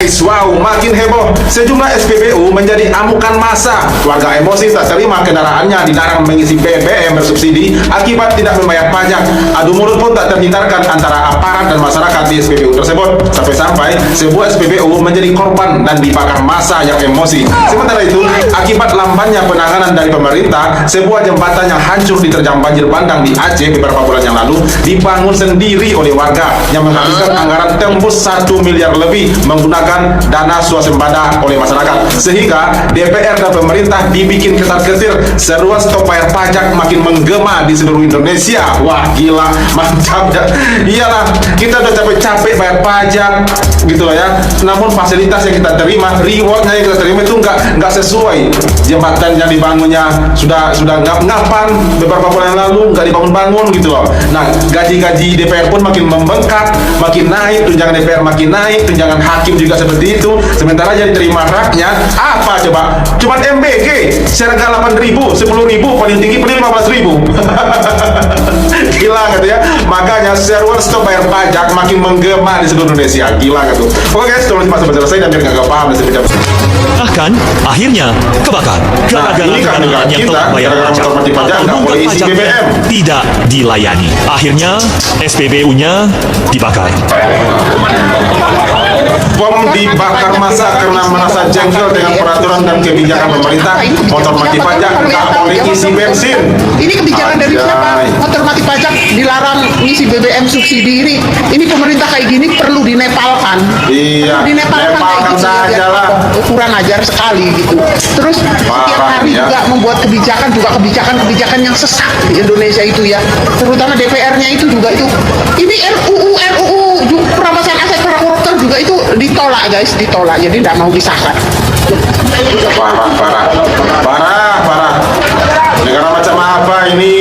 guys, wow, makin heboh. Sejumlah SPBU menjadi amukan massa. Warga emosi tak terima kendaraannya dilarang mengisi BBM bersubsidi akibat tidak membayar pajak. Adu mulut pun tak terhindarkan antara aparat dan masyarakat di SPBU tersebut. Sampai-sampai sebuah SPBU menjadi korban dan dibakar massa yang emosi. Sementara itu, akibat lambannya penanganan dari pemerintah, sebuah jembatan yang hancur diterjang banjir bandang di Aceh beberapa bulan yang lalu dibangun sendiri oleh warga yang menghabiskan anggaran tembus 1 miliar lebih menggunakan dana swasembada oleh masyarakat, sehingga DPR dan pemerintah dibikin ketar-ketir. Seruan stop bayar pajak makin menggema di seluruh Indonesia. Wah, gila, mantap ya. Iyalah, kita udah capek-capek bayar pajak gitu loh ya, namun fasilitas yang kita terima, rewardnya yang kita terima itu nggak sesuai. Jembatan yang dibangunnya sudah ngap-ngapan beberapa bulan yang lalu, nggak dibangun-bangun gitu loh. Nah, gaji-gaji DPR pun makin membengkak, makin naik, tunjangan DPR makin naik, tunjangan hakim juga seperti itu. Sementara yang diterima rakyat apa coba? Cuman MBG seharga 8.000, 10.000, paling tinggi paling 15.000. Gila gitu ya. Makanya seruan stop bayar pajak makin menggema di seluruh Indonesia. Gila gitu. Oke guys, tolong simak sampai selesai dan biar nggak paham dan sebagainya. Bahkan akhirnya kebakar gara-gara kendaraan yang telah bayar pajak atau nunggak pajak tidak dilayani. Akhirnya SPBU-nya dibakar. Bom dibakar massa karena merasa jengkel dengan peraturan dan kebijakan pemerintah. Motor mati pajak nggak boleh isi bensin. Ini kebijakan dari siapa? Motor mati pajak dilarang ngisi BBM subsidi. Ini pemerintah kayak gini perlu dinepalkan. Iya, Nepalkan saja lah. Kurang ajar sekali gitu. Terus setiap hari juga membuat kebijakan yang sesat di Indonesia itu ya. Terutama DPR-nya itu juga itu. Ini RUU perampasan aset para koruptor juga itu ditolak guys, ditolak. Jadi tidak mau disahkan. Parah. Negara macam apa ini?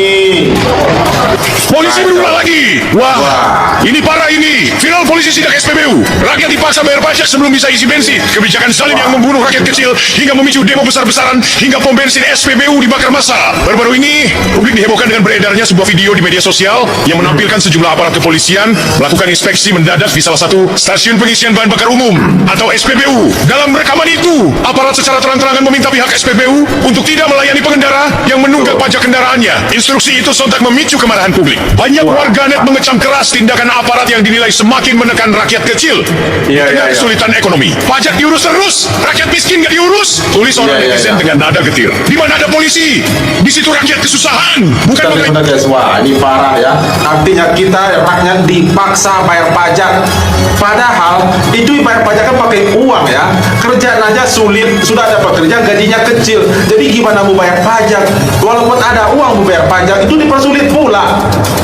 Polisi berulang lagi. Wah, ini parah ini. Viral polisi sidak SPBU. Rakyat dipaksa bayar pajak sebelum bisa isi bensin. Kebijakan zalim yang membunuh rakyat kecil hingga memicu demo besar-besaran hingga pom bensin SPBU dibakar massa. Baru-baru ini, publik dihebohkan dengan beredarnya sebuah video di media sosial yang menampilkan sejumlah aparat kepolisian melakukan inspeksi mendadak di salah satu stasiun pengisian bahan bakar umum atau SPBU. Dalam rekaman itu, aparat secara terang-terangan meminta pihak SPBU untuk tidak melayani pengendara yang menunggak pajak kendaraannya. Instruksi itu sontak memicu kemarahan publik. Banyak warganet mengecam keras tindakan aparat yang dinilai semakin menekan rakyat kecil dengan kesulitan ekonomi. Pajak diurus terus, rakyat miskin nggak diurus. Tulis orang netizen dengan nada getir. Di mana ada polisi, di situ rakyat kesusahan. Bukan benar guys, wah ini parah ya. Artinya kita rakyat dipaksa bayar pajak. Padahal itu bayar pajak kan pakai uang ya. Kerjaan aja sulit, sudah ada pekerja gajinya kecil. Jadi gimana mau bayar pajak? Walaupun ada uang mau bayar pajak itu dipersulit pula.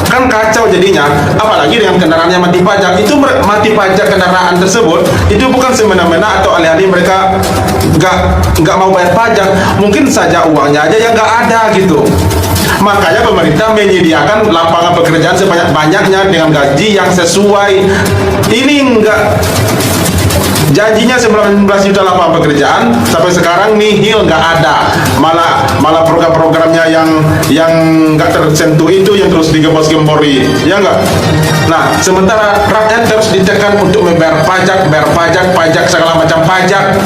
Kan kacau jadinya, apalagi dengan kendaraannya mati pajak. Itu mati pajak kendaraan tersebut itu bukan semena-mena atau alih-alih mereka nggak mau bayar pajak, mungkin saja uangnya aja yang nggak ada gitu. Makanya pemerintah menyediakan lapangan pekerjaan sebanyak-banyaknya dengan gaji yang sesuai. Ini enggak, janjinya 19 juta lapangan pekerjaan sampai sekarang nihil, nggak ada. Malah program-programnya yang nggak tersentuh itu yang terus digembos-gembori, ya nggak? Nah, sementara rakyat terus ditekan untuk membayar pajak segala macam pajak.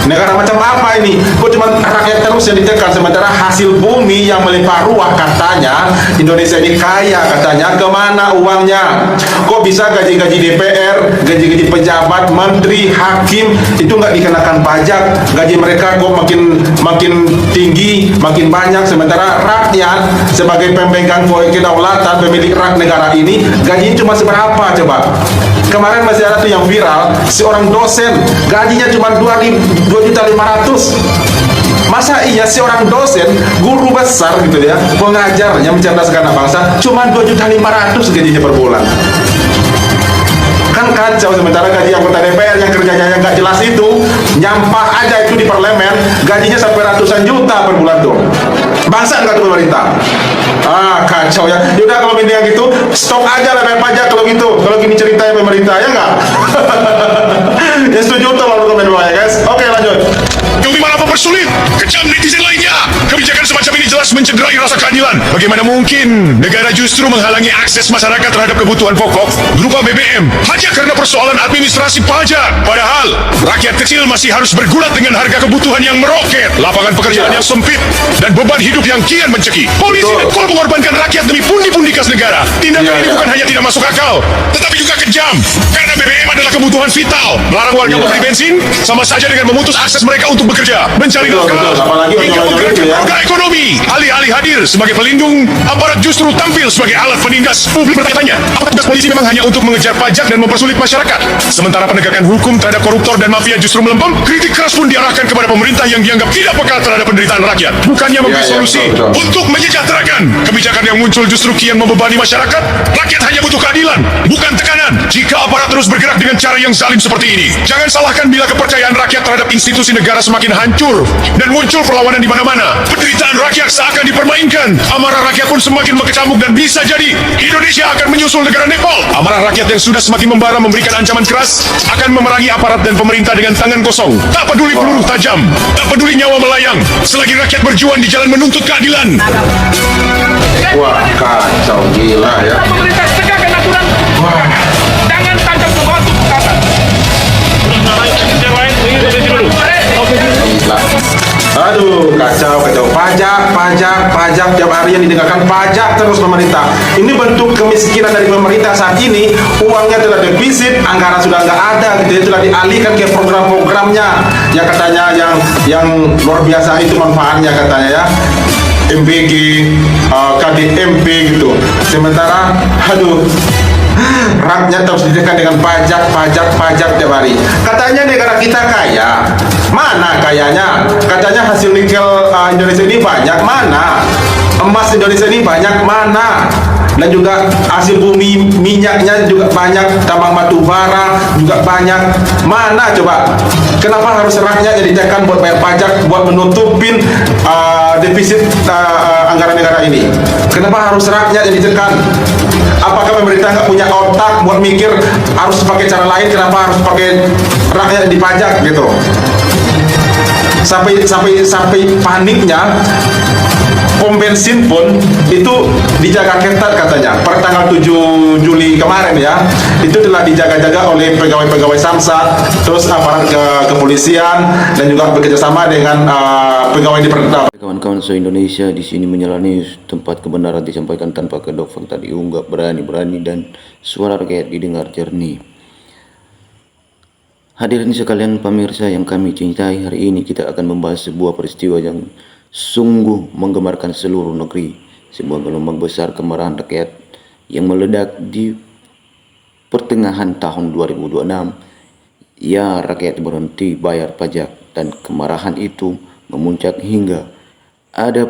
Negara macam apa ini? Kok cuma rakyat terus yang ditekan, sementara hasil bumi yang melimpah ruah katanya Indonesia ini kaya katanya, kemana uangnya? Kok bisa gaji-gaji DPR, gaji-gaji pejabat, menteri, hakim itu nggak dikenakan pajak? Gaji mereka kok makin tinggi, makin banyak, sementara rakyat sebagai pemegang kedaulatan, pemilik hak negara ini gajinya cuma seberapa coba? Kemarin masih ada tuh yang viral, seorang dosen gajinya cuma 2.500.000. Masa iya seorang dosen, guru besar gitu ya, pengajar yang mencerdaskan anak bangsa cuma 2.500.000 gajinya per bulan? Kan kacau. Sementara gaji anggota DPR yang kerjanya yang nggak jelas itu, nyampah aja itu di parlemen, gajinya sampai ratusan juta per bulan tuh. Bangsa nggak tuh pemerintah? Kacau ya. Yaudah kalau ini yang gitu, stop aja lah bayar pajak kalau gitu. Kalau gini ceritanya pemerintah, ya nggak? Ya setuju tuh lalu komen bawah ya guys. Oke lanjut. Yang dimana mempersulit, kejam netizen lainnya. Kebijakan semacam ini jelas mencederai rasa keadilan. Bagaimana mungkin negara justru menghalangi akses masyarakat terhadap kebutuhan pokok berupa BBM hanya karena persoalan administrasi pajak? Padahal Rakyat kecil masih harus bergulat dengan harga kebutuhan yang meroket, lapangan pekerjaan yang sempit, dan beban hidup yang kian mencekik. Polisi dan Kol mengorbankan rakyat demi pundi-pundi kas negara. Tindakan ini bukan hanya tidak masuk akal, tetapi juga kejam. Karena BBM adalah kebutuhan vital. Melarang warga membeli bensin sama saja dengan memutus akses mereka untuk bekerja, mencari nafkah, Apalagi hingga menggerakkan roda ekonomi. Alih-alih hadir sebagai pelindung, aparat justru tampil sebagai alat penindas. Publik bertanya, apakah tugas polisi memang hanya untuk mengejar pajak dan mempersulit masyarakat? Sementara penegakan hukum terhadap koruptor dan mafia justru melempem, kritik keras pun diarahkan kepada pemerintah yang dianggap tidak peka terhadap penderitaan rakyat. Bukannya memberi solusi untuk menyejahterakan, kebijakan yang muncul justru kian membebani masyarakat. Rakyat hanya butuh keadilan, bukan tekanan. Jika aparat terus bergerak dengan cara yang zalim seperti ini, jangan salahkan bila kepercayaan rakyat terhadap institusi negara semakin hancur dan muncul perlawanan di mana-mana. Penderitaan rakyat seakan dipermainkan, amarah rakyat pun semakin mengecamuk dan bisa jadi Indonesia akan menyusul negara Nepal. Amarah rakyat yang sudah semakin membara memberikan ancaman keras akan memerangi aparat dan pemerintah dengan tangan kosong. Tak peduli peluru tajam, tak peduli nyawa melayang, selagi rakyat berjuang di jalan menuntut keadilan. Wah, kacau gila ya. Pemerintah tegakkan aturan. Jangan tajam ke bawah untuk kata. Gila. Aduh, kacau. Pajak tiap hari yang didengarkan pajak terus pemerintah. Ini bentuk kemiskinan dari pemerintah saat ini. Uangnya telah defisit, anggaran sudah nggak ada, gitu, telah dialihkan ke program-programnya. Ya katanya yang luar biasa itu manfaatnya katanya ya. MBG, KDMP gitu. Sementara, rakyat terus ditekan dengan pajak tiap hari. Katanya negara kita kaya, mana kayanya? Katanya hasil nikel Indonesia ini banyak, mana? Emas Indonesia ini banyak, mana? Dan juga hasil bumi minyaknya juga banyak, tambang batu bara juga banyak, mana coba? Kenapa harus rakyat yang ditekan buat bayar pajak, buat menutupin defisit anggaran negara ini? Kenapa harus rakyat yang ditekan? Apakah pemerintah nggak punya otak buat mikir harus pakai cara lain? Kenapa harus pakai rakyat yang dipajak gitu? Sampai paniknya pom bensin pun itu dijaga ketat katanya. Per tanggal 7 Juli kemarin ya, itu telah dijaga-jaga oleh pegawai-pegawai Samsat, terus aparat kepolisian dan juga bekerjasama dengan pegawai di Pertamina. Kawan-kawan se-Indonesia, di sini menyelani tempat kebenaran disampaikan tanpa kedok, fakta diunggah berani-berani dan suara rakyat didengar jernih. Hadirin sekalian pemirsa yang kami cintai, hari ini kita akan membahas sebuah peristiwa yang sungguh menggemarkan seluruh negeri. Sebuah gelombang besar kemarahan rakyat yang meledak di pertengahan tahun 2026. Ya, rakyat berhenti bayar pajak dan kemarahan itu memuncak hingga ada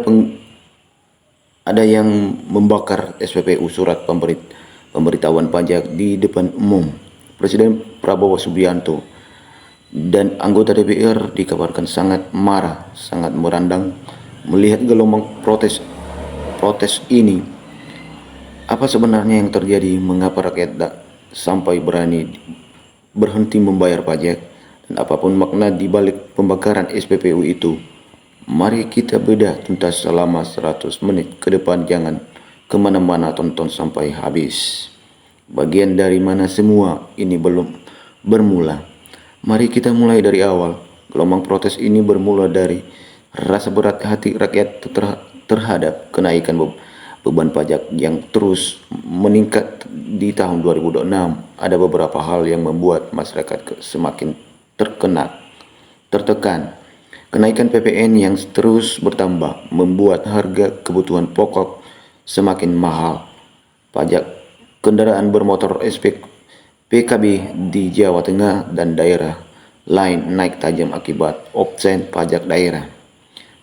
yang membakar SPPU surat pemberitahuan pajak di depan umum. Presiden Prabowo Subianto dan anggota DPR dikabarkan sangat marah, sangat merandang melihat gelombang protes ini. Apa sebenarnya yang terjadi? Mengapa rakyat sampai berani berhenti membayar pajak? Dan apapun makna di balik pembakaran SPPU itu? Mari kita bedah tuntas selama 100 menit ke depan. Jangan kemana-mana, tonton sampai habis. Bagian dari mana semua ini belum bermula. Mari kita mulai dari awal. Gelombang protes ini bermula dari rasa berat hati rakyat terhadap kenaikan beban pajak yang terus meningkat di tahun 2026. Ada beberapa hal yang membuat masyarakat semakin tertekan. Kenaikan PPN yang terus bertambah membuat harga kebutuhan pokok semakin mahal. Pajak kendaraan bermotor PKB di Jawa Tengah dan daerah lain naik tajam akibat opsen pajak daerah.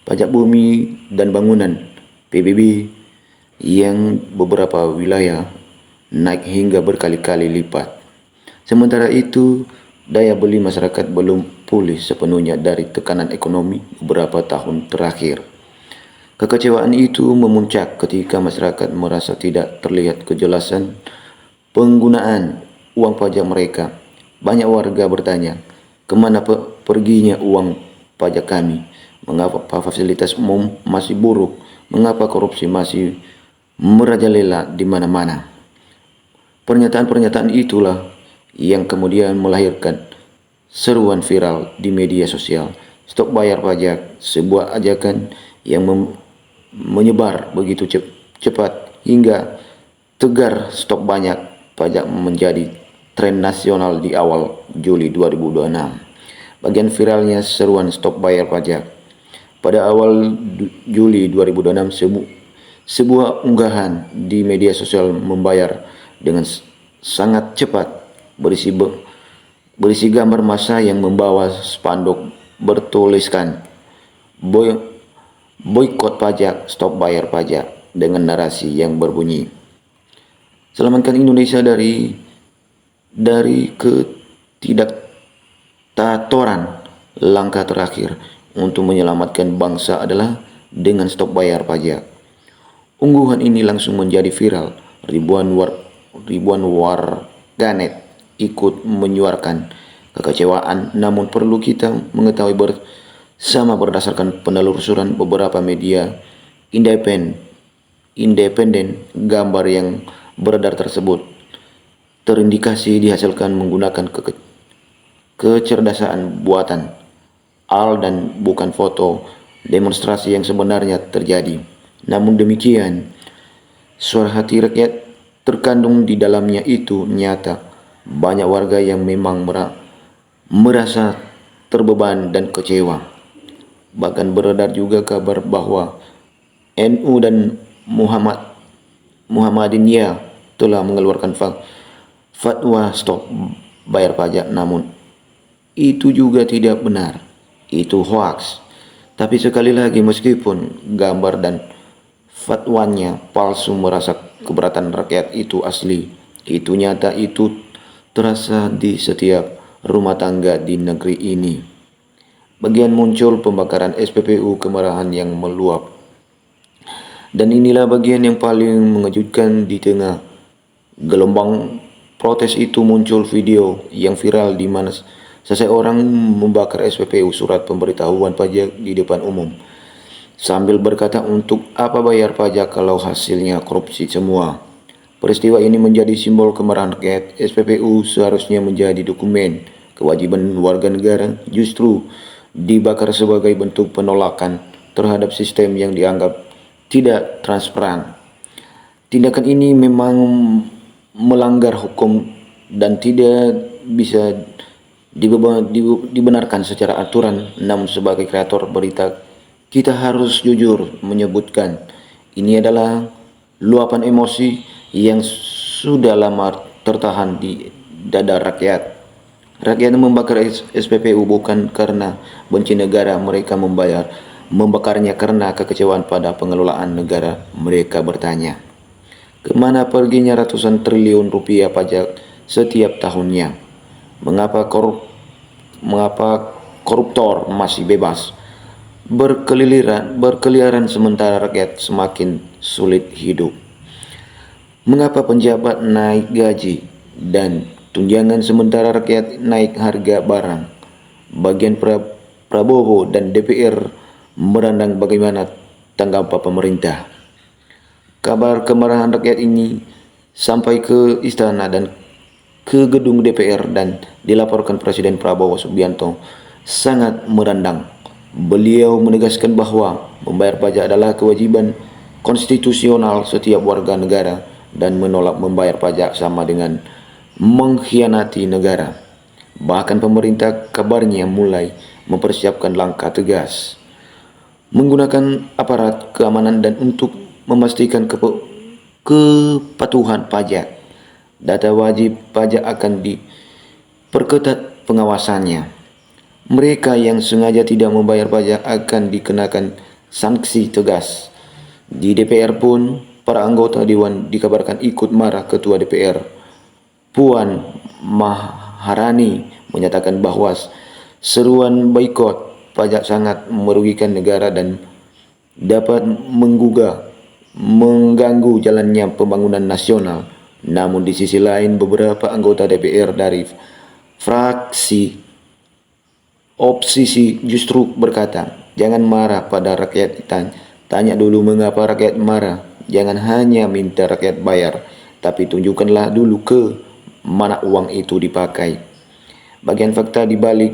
Pajak bumi dan bangunan PBB yang beberapa wilayah naik hingga berkali-kali lipat. Sementara itu, daya beli masyarakat belum pulih sepenuhnya dari tekanan ekonomi beberapa tahun terakhir. Kekecewaan itu memuncak ketika masyarakat merasa tidak terlihat kejelasan penggunaan uang pajak mereka. Banyak warga bertanya, kemana perginya uang pajak kami? Mengapa fasilitas umum masih buruk? Mengapa korupsi masih merajalela di mana-mana? Pernyataan-pernyataan itulah yang kemudian melahirkan seruan viral di media sosial. Stop bayar pajak, sebuah ajakan yang menyebar begitu cepat hingga tegar stop banyak pajak menjadi tren nasional di awal Juli 2026. Bagian viralnya seruan stop bayar pajak. Pada awal Juli 2026, sebuah unggahan di media sosial membayar dengan sangat cepat berisi gambar massa yang membawa spanduk bertuliskan boykot pajak, stop bayar pajak dengan narasi yang berbunyi, selamatkan Indonesia dari ketidaktatoran. Langkah terakhir untuk menyelamatkan bangsa adalah dengan stop bayar pajak. Unggahan ini langsung menjadi viral. Ribuan warganet ikut menyuarakan kekecewaan, namun perlu kita mengetahui bersama berdasarkan penelusuran beberapa media independen, gambar yang beredar tersebut terindikasi dihasilkan menggunakan kecerdasan buatan AI dan bukan foto demonstrasi yang sebenarnya terjadi. Namun demikian, suara hati rakyat terkandung di dalamnya itu nyata. Banyak warga yang memang merasa terbeban dan kecewa. Bahkan beredar juga kabar bahwa NU dan Muhammadiyah telah mengeluarkan fatwa stop bayar pajak, namun itu juga tidak benar. Itu hoax. Tapi sekali lagi, meskipun gambar dan fatwanya palsu, merasa keberatan rakyat itu asli. Itu nyata, itu terasa di setiap rumah tangga di negeri ini. Bagian muncul pembakaran SPBU, kemarahan yang meluap. Dan inilah bagian yang paling mengejutkan. Di tengah gelombang protes itu muncul video yang viral di mana seseorang membakar SPBU, surat pemberitahuan pajak, di depan umum sambil berkata, untuk apa bayar pajak kalau hasilnya korupsi semua. Peristiwa ini menjadi simbol kemarahan rakyat. SPBU seharusnya menjadi dokumen kewajiban warga negara, justru dibakar sebagai bentuk penolakan terhadap sistem yang dianggap tidak transparan. Tindakan ini memang melanggar hukum dan tidak bisa dibenarkan secara aturan. Namun sebagai kreator berita, kita harus jujur menyebutkan ini adalah luapan emosi yang sudah lama tertahan di dada rakyat. Rakyat membakar SPBU bukan karena benci negara, mereka membakarnya karena kekecewaan pada pengelolaan negara. Mereka bertanya, kemana perginya ratusan triliun rupiah pajak setiap tahunnya? Mengapa koruptor masih bebas berkeliaran sementara rakyat semakin sulit hidup? Mengapa penjabat naik gaji dan tunjangan sementara rakyat naik harga barang? Bagian Prabowo dan DPR merandang bagaimana tanggapan pemerintah. Kabar kemarahan rakyat ini sampai ke istana dan ke gedung DPR dan dilaporkan Presiden Prabowo Subianto sangat merandang. Beliau menegaskan bahwa membayar pajak adalah kewajiban konstitusional setiap warga negara dan menolak membayar pajak sama dengan mengkhianati negara. Bahkan pemerintah kabarnya mulai mempersiapkan langkah tegas menggunakan aparat keamanan dan untuk memastikan kepatuhan pajak. Data wajib pajak akan diperketat pengawasannya. Mereka yang sengaja tidak membayar pajak akan dikenakan sanksi tegas. Di DPR pun para anggota Dewan dikabarkan ikut marah. Ketua DPR Puan Maharani menyatakan bahwa seruan boikot pajak sangat merugikan negara dan dapat mengganggu jalannya pembangunan nasional. Namun di sisi lain, beberapa anggota DPR dari fraksi opsisi justru berkata, jangan marah pada rakyat, tanya dulu mengapa rakyat marah. Jangan hanya minta rakyat bayar, tapi tunjukkanlah dulu ke mana uang itu dipakai. Bagian fakta di balik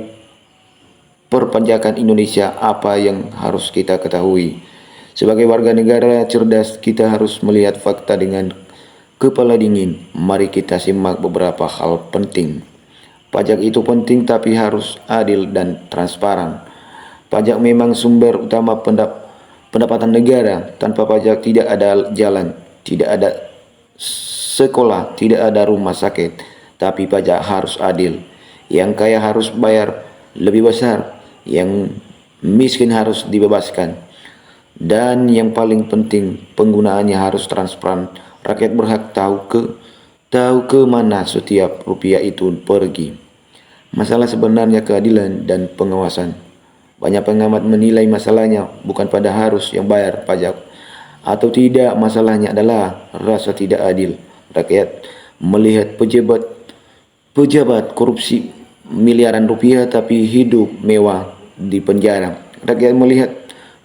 perpajakan Indonesia apa yang harus kita ketahui. Sebagai warga negara cerdas, kita harus melihat fakta dengan kepala dingin. Mari kita simak beberapa hal penting. Pajak itu penting tapi harus adil dan transparan. Pajak memang sumber utama pendapatan negara. Tanpa pajak tidak ada jalan, tidak ada sekolah, tidak ada rumah sakit. Tapi pajak harus adil. Yang kaya harus bayar lebih besar, yang miskin harus dibebaskan. Dan yang paling penting, penggunaannya harus transparan. Rakyat berhak tahu ke mana setiap rupiah itu pergi. Masalah sebenarnya keadilan dan pengawasan. Banyak pengamat menilai masalahnya bukan pada harus yang bayar pajak atau tidak, masalahnya adalah rasa tidak adil. Rakyat melihat pejabat korupsi miliaran rupiah tapi hidup mewah di penjara. Rakyat melihat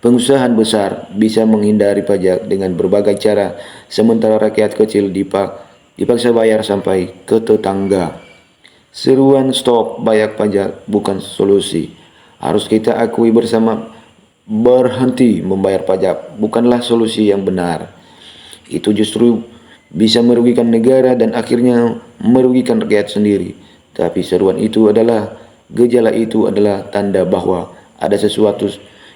pengusaha besar bisa menghindari pajak dengan berbagai cara, sementara rakyat kecil dipaksa bayar sampai ke tetangga. Seruan stop bayar pajak bukan solusi. Harus kita akui bersama, berhenti membayar pajak bukanlah solusi yang benar. Itu justru bisa merugikan negara dan akhirnya merugikan rakyat sendiri. Tapi gejala itu adalah tanda bahwa ada sesuatu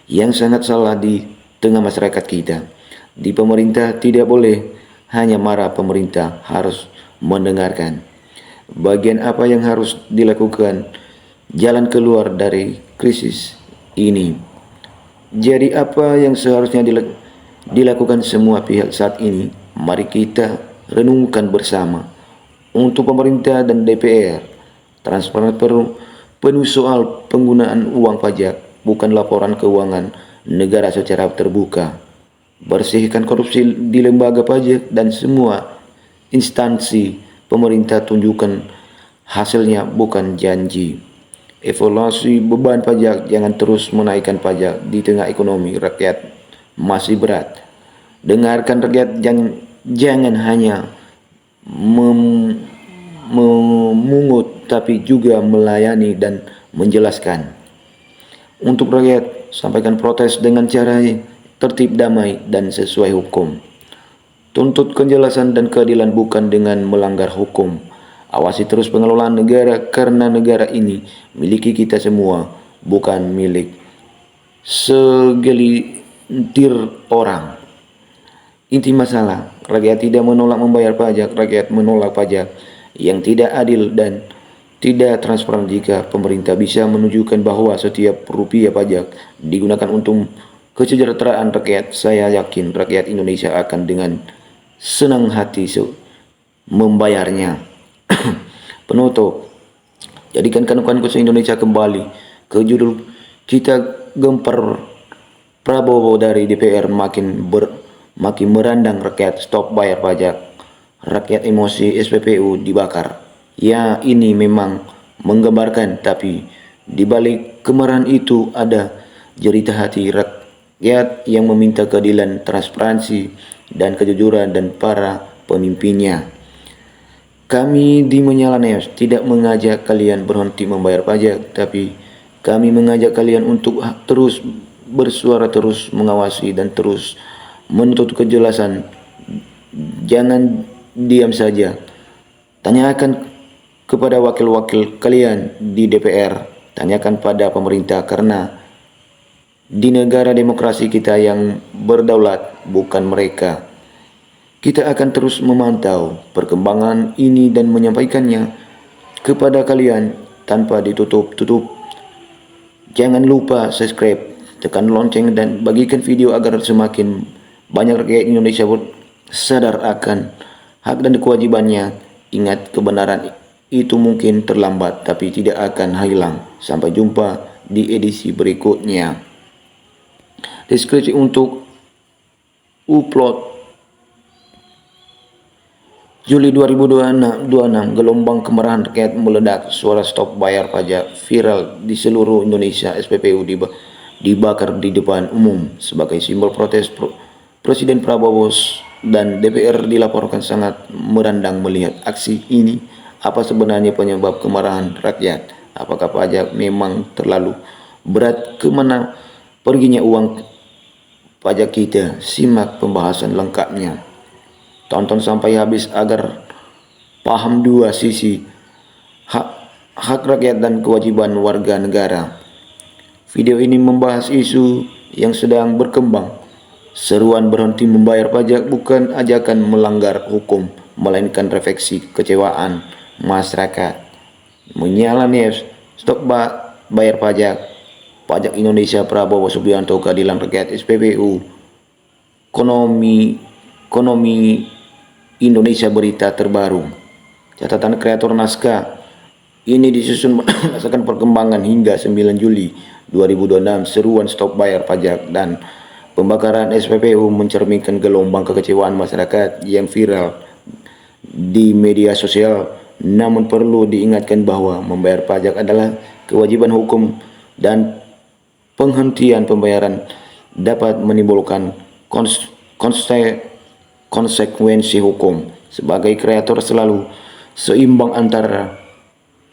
yang sangat salah di tengah masyarakat kita. Di pemerintah tidak boleh hanya marah, pemerintah harus mendengarkan. Bagian apa yang harus dilakukan? Jalan keluar dari krisis ini. Jadi apa yang seharusnya dilakukan semua pihak saat ini? Mari kita renungkan bersama. Untuk pemerintah dan DPR, transparan penuh soal penggunaan uang pajak, bukan laporan keuangan negara secara terbuka. Bersihkan korupsi di lembaga pajak dan semua instansi pemerintah, tunjukkan hasilnya bukan janji. Evaluasi beban pajak, jangan terus menaikkan pajak di tengah ekonomi rakyat masih berat. Dengarkan rakyat, jangan hanya memungut tapi juga melayani dan menjelaskan. Untuk rakyat, sampaikan protes dengan cara tertib, damai, dan sesuai hukum. Tuntut kejelasan dan keadilan bukan dengan melanggar hukum. Awasi terus pengelolaan negara karena negara ini miliki kita semua, bukan milik segelintir orang. Inti masalah, rakyat tidak menolak membayar pajak, rakyat menolak pajak yang tidak adil dan tidak transparan. Jika pemerintah bisa menunjukkan bahwa setiap rupiah pajak digunakan untuk kesejahteraan rakyat, saya yakin rakyat Indonesia akan dengan senang hati membayarnya. Penutup, jadikan kanukanku se-Indonesia kembali ke judul kita gempar Prabowo dari DPR makin merandang rakyat, stop bayar pajak, rakyat emosi, SPBU dibakar. Ya, ini memang menggambarkan, tapi di balik kemarahan itu ada jerita hati rakyat yang meminta keadilan, transparansi, dan kejujuran dan para pemimpinnya. Kami di Menyala News tidak mengajak kalian berhenti membayar pajak, tapi kami mengajak kalian untuk terus bersuara, terus mengawasi, dan terus menuntut kejelasan. Jangan diam saja. Tanyakan kepada wakil-wakil kalian di DPR, tanyakan pada pemerintah, karena di negara demokrasi kita yang berdaulat, bukan mereka. Kita akan terus memantau perkembangan ini dan menyampaikannya kepada kalian tanpa ditutup-tutup. Jangan lupa subscribe, tekan lonceng, dan bagikan video agar semakin banyak rakyat Indonesia sadar akan hak dan kewajibannya. Ingat, kebenaran itu mungkin terlambat tapi tidak akan hilang. Sampai jumpa di edisi berikutnya. Deskripsi untuk upload Juli 2026, gelombang kemarahan rakyat meledak, suara stop bayar pajak viral di seluruh Indonesia, SPBU dibakar di depan umum. Sebagai simbol protes, Presiden Prabowo dan DPR dilaporkan sangat merandang melihat aksi ini. Apa sebenarnya penyebab kemarahan rakyat? Apakah pajak memang terlalu berat? Kemana perginya uang pajak kita? Simak pembahasan lengkapnya. Tonton sampai habis agar paham dua sisi hak rakyat dan kewajiban warga negara. Video ini membahas isu yang sedang berkembang. Seruan berhenti membayar pajak bukan ajakan melanggar hukum, melainkan refleksi kecewaan masyarakat. Menyalahkan stok bayar pajak Indonesia Prabowo Subianto keadilan rakyat SPBU. Ekonomi Indonesia berita terbaru. Catatan kreator naskah ini disusun berdasarkan perkembangan hingga 9 Juli 2026. Seruan stop bayar pajak dan pembakaran SPBU mencerminkan gelombang kekecewaan masyarakat yang viral di media sosial. Namun perlu diingatkan bahwa membayar pajak adalah kewajiban hukum dan penghentian pembayaran dapat menimbulkan konsekuensi hukum. Sebagai kreator selalu seimbang antara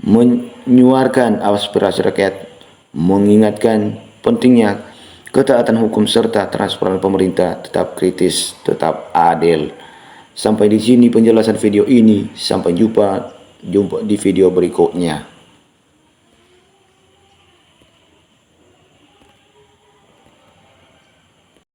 menyuarakan aspirasi rakyat, mengingatkan pentingnya ketaatan hukum serta transparan pemerintah, tetap kritis, tetap adil. Sampai di sini penjelasan video ini. Sampai jumpa di video berikutnya.